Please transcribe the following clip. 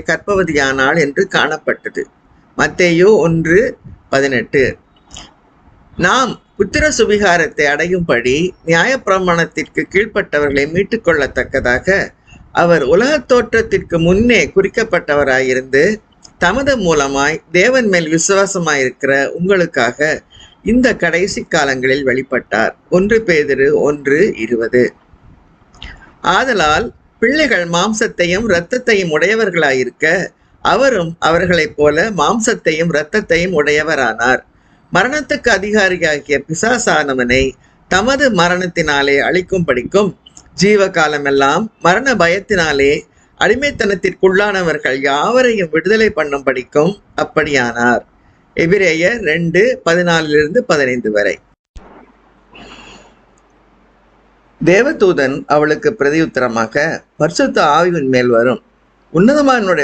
கற்பவதியானாள் என்று காணப்பட்டது. மத்தேயு 1:18. நாம் புத்திர சுவிகாரத்தை அடையும்படி நியாயப்பிரமாணத்திற்கு கீழ்ப்பட்டவர்களை மீட்டுக் கொள்ளத்தக்கதாக அவர் உலகத் தோற்றத்திற்கு முன்னே குறிக்கப்பட்டவராயிருந்து தமது மூலமாய் தேவன் மேல் விசுவாசமாயிருக்கிற உங்களுக்காக இந்த கடைசி காலங்களில் வெளிப்பட்டார். 1 பேதுரு 1:20. ஆதலால் பிள்ளைகள் மாம்சத்தையும் இரத்தத்தையும் உடையவர்களாயிருக்க அவரும் அவர்களைப் போல மாம்சத்தையும் இரத்தத்தையும் உடையவரானார். மரணத்துக்கு அதிகாரியாகிய பிசாசானவனை தமது மரணத்தினாலே அழிக்கும்படிக்கும் ஜீவகாலமெல்லாம் மரண பயத்தினாலே அடிமைத்தனத்திற்குள்ளானவர்கள் யாவரையும் விடுதலை பண்ணும்படிக்கும் அப்படியானார். எபிரேயர் 2:14-15 வரை. தேவதூதன் அவளுக்கு பிரதியுத்தரமாக, பரிசுத்த ஆவியின் மேல் வரும், உன்னதமானுடைய